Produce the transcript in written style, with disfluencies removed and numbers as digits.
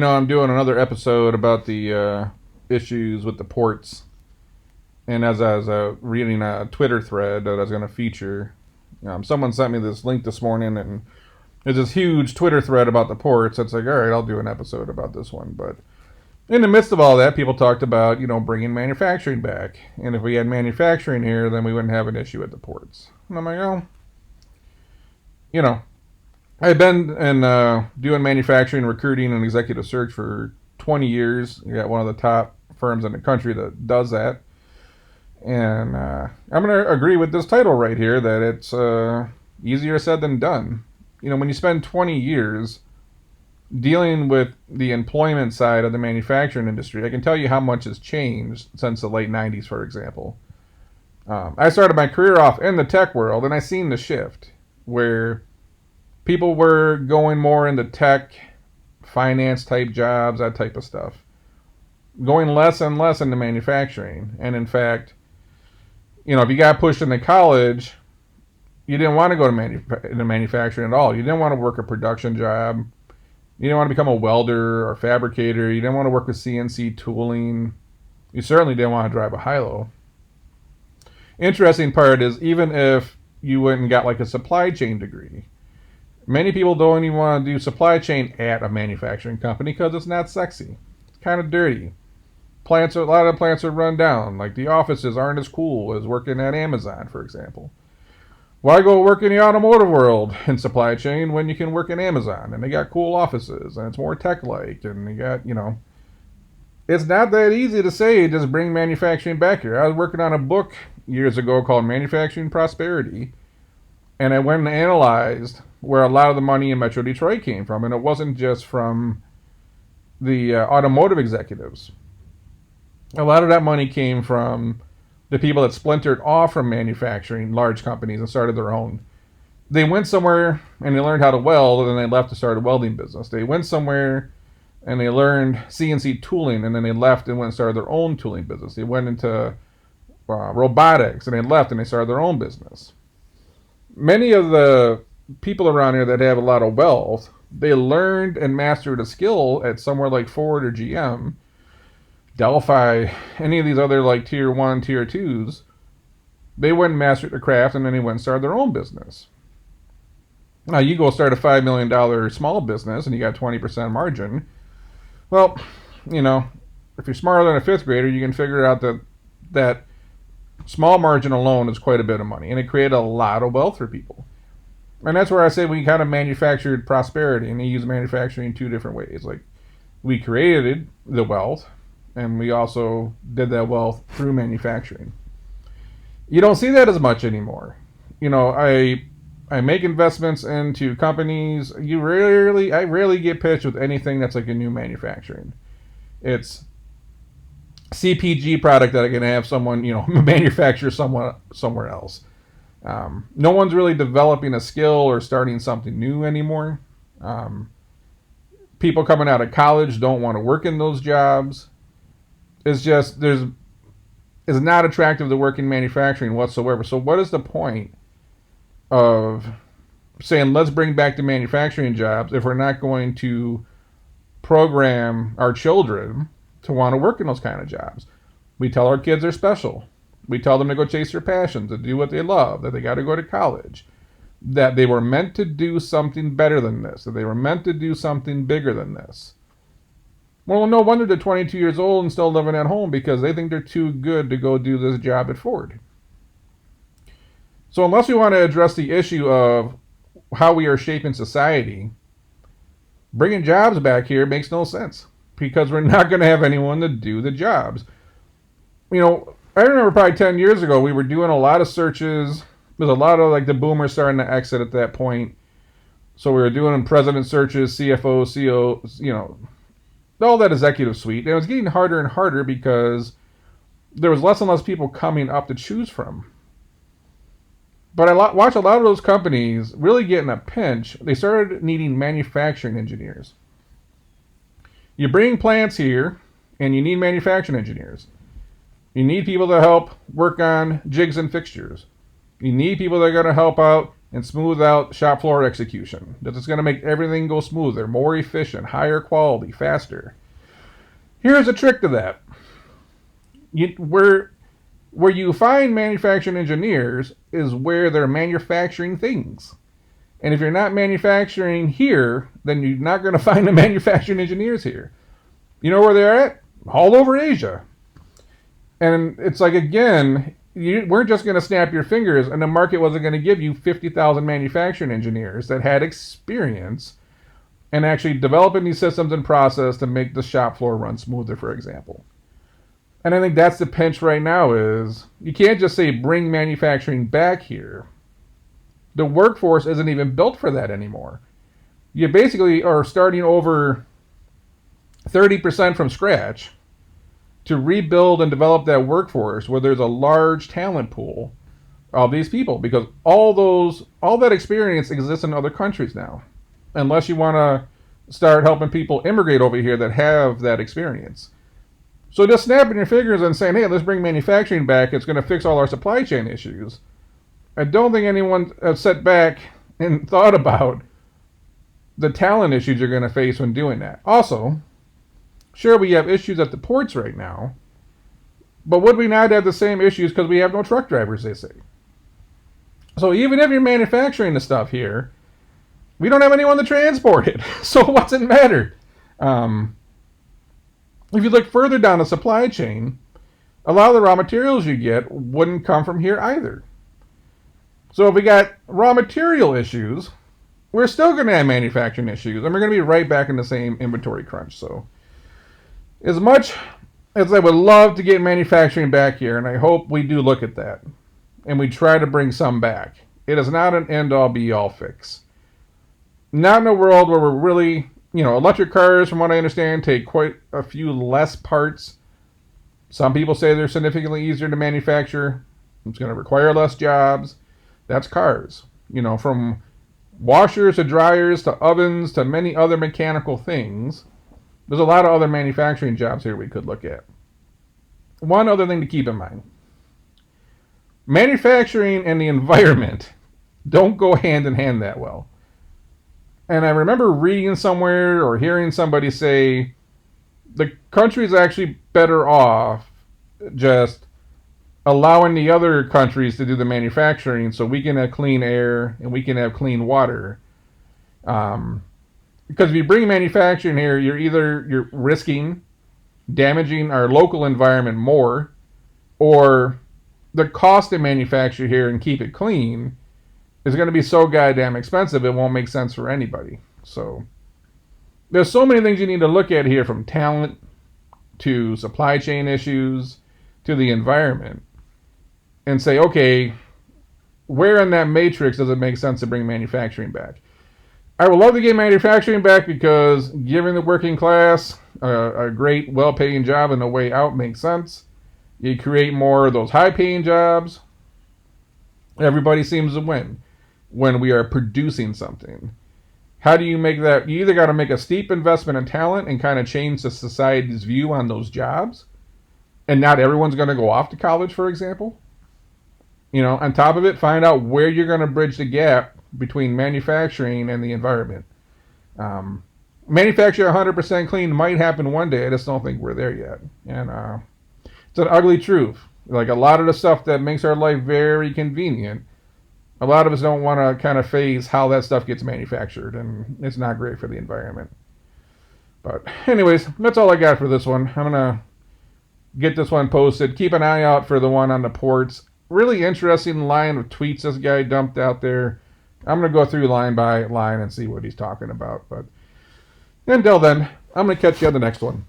I'm doing another episode about the issues with the ports. And as I was reading a Twitter thread that I was going to feature, someone sent me this link this morning, and there's this huge Twitter thread about the ports. It's like, all right, I'll do an episode about this one. But in the midst of all that, people talked about, bringing manufacturing back. And if we had manufacturing here, then we wouldn't have an issue at the ports. And I'm like, oh, you know, I've been doing manufacturing, recruiting, and executive search for 20 years. You got one of the top firms in the country that does that. And I'm going to agree with this title right here that it's easier said than done. When you spend 20 years dealing with the employment side of the manufacturing industry, I can tell you how much has changed since the late 90s, for example. I started my career off in the tech world, and I seen the shift where people were going more into tech, finance type jobs, that type of stuff. Going less and less into manufacturing. And in fact, if you got pushed into college, you didn't want to go into manufacturing at all. You didn't want to work a production job. You didn't want to become a welder or fabricator. You didn't want to work with CNC tooling. You certainly didn't want to drive a high-low. Interesting part is, even if you went and got like a supply chain degree, many people don't even want to do supply chain at a manufacturing company because it's not sexy. It's kind of dirty. A lot of plants are run down. Like the offices aren't as cool as working at Amazon, for example. Why go work in the automotive world in supply chain when you can work in Amazon and they got cool offices and it's more tech-like and you got, it's not that easy to say just bring manufacturing back here. I was working on a book years ago called Manufacturing Prosperity, and I went and analyzed where a lot of the money in Metro Detroit came from, and it wasn't just from the automotive executives. A lot of that money came from the people that splintered off from manufacturing, large companies, and started their own. They went somewhere and they learned how to weld, and then they left to start a welding business. They went somewhere and they learned CNC tooling, and then they left and went and started their own tooling business. They went into robotics, and they left and they started their own business. Many of the people around here that have a lot of wealth, they learned and mastered a skill at somewhere like Ford or GM, Delphi, any of these other like tier 1, tier 2s. They went and mastered the craft, and then they went and started their own business. Now you go start a $5 million small business and you got 20% margin. Well, if you're smarter than a fifth grader, you can figure out that small margin alone is quite a bit of money, and it created a lot of wealth for people. And that's where I say we kind of manufactured prosperity, and we use manufacturing in two different ways. Like, we created the wealth, and we also did that wealth through manufacturing. You don't see that as much anymore. I make investments into companies. I rarely get pitched with anything that's like a new manufacturing. It's CPG product that I can have someone, manufacture somewhere else. No one's really developing a skill or starting something new anymore. People coming out of college don't want to work in those jobs. It's just, it's not attractive to work in manufacturing whatsoever. So what is the point of saying, let's bring back the manufacturing jobs if we're not going to program our children to want to work in those kind of jobs? We tell our kids they're special. We tell them to go chase their passions, to do what they love, that they got to go to college, that they were meant to do something better than this, that they were meant to do something bigger than this. Well, no wonder they're 22 years old and still living at home, because they think they're too good to go do this job at Ford. So unless we want to address the issue of how we are shaping society, bringing jobs back here makes no sense, because we're not going to have anyone to do the jobs. I remember probably 10 years ago, we were doing a lot of searches. There's a lot of like the boomers starting to exit at that point. So we were doing president searches, CFO, CO, all that executive suite. And it was getting harder and harder because there was less and less people coming up to choose from. But I watched a lot of those companies really get in a pinch. They started needing manufacturing engineers. You bring plants here, and you need manufacturing engineers. You need people to help work on jigs and fixtures. You need people that are going to help out and smooth out shop floor execution. That it's going to make everything go smoother, more efficient, higher quality, faster. Here's a trick to that. Where you find manufacturing engineers is where they're manufacturing things. And if you're not manufacturing here, then you're not going to find the manufacturing engineers here. You know where they're at? All over Asia. And it's like, again, you weren't just going to snap your fingers, and the market wasn't going to give you 50,000 manufacturing engineers that had experience and actually developing these systems and process to make the shop floor run smoother, for example. And I think that's the pinch right now is you can't just say bring manufacturing back here. The workforce isn't even built for that anymore. You basically are starting over 30% from scratch to rebuild and develop that workforce where there's a large talent pool of these people, because all that experience exists in other countries now, unless you want to start helping people immigrate over here that have that experience. So just snapping your fingers and saying, hey, let's bring manufacturing back, it's going to fix all our supply chain issues. I don't think anyone has sat back and thought about the talent issues you're going to face when doing that. Also, sure, we have issues at the ports right now, but would we not have the same issues because we have no truck drivers, they say. So even if you're manufacturing the stuff here, we don't have anyone to transport it. So what's it matter? If you look further down the supply chain, a lot of the raw materials you get wouldn't come from here either. So if we got raw material issues, we're still going to have manufacturing issues, and we're going to be right back in the same inventory crunch. So as much as I would love to get manufacturing back here, and I hope we do look at that, and we try to bring some back, it is not an end-all be-all fix. Not in a world where we're really, electric cars, from what I understand, take quite a few less parts. Some people say they're significantly easier to manufacture. It's going to require less jobs. That's cars. From washers to dryers to ovens to many other mechanical things. There's a lot of other manufacturing jobs here we could look at. One other thing to keep in mind. Manufacturing and the environment don't go hand in hand that well. And I remember reading somewhere or hearing somebody say the country's actually better off just allowing the other countries to do the manufacturing so we can have clean air and we can have clean water. Because if you bring manufacturing here, you're risking damaging our local environment more, or the cost to manufacture here and keep it clean is going to be so goddamn expensive it won't make sense for anybody. So there's so many things you need to look at here, from talent to supply chain issues to the environment, and say, okay, where in that matrix does it make sense to bring manufacturing back? I would love to get manufacturing back because giving the working class a great, well-paying job and a way out makes sense. You create more of those high-paying jobs. Everybody seems to win when we are producing something. How do you make that? You either got to make a steep investment in talent and kind of change the society's view on those jobs, and not everyone's going to go off to college, for example. On top of it, find out where you're going to bridge the gap between manufacturing and the environment. Manufacture 100% clean might happen one day. I just don't think we're there yet. And it's an ugly truth. Like a lot of the stuff that makes our life very convenient, a lot of us don't want to kind of phase how that stuff gets manufactured, and it's not great for the environment. But anyways, that's all I got for this one. I'm going to get this one posted. Keep an eye out for the one on the ports. Really interesting line of tweets this guy dumped out there. I'm going to go through line by line and see what he's talking about. But until then, I'm going to catch you on the next one.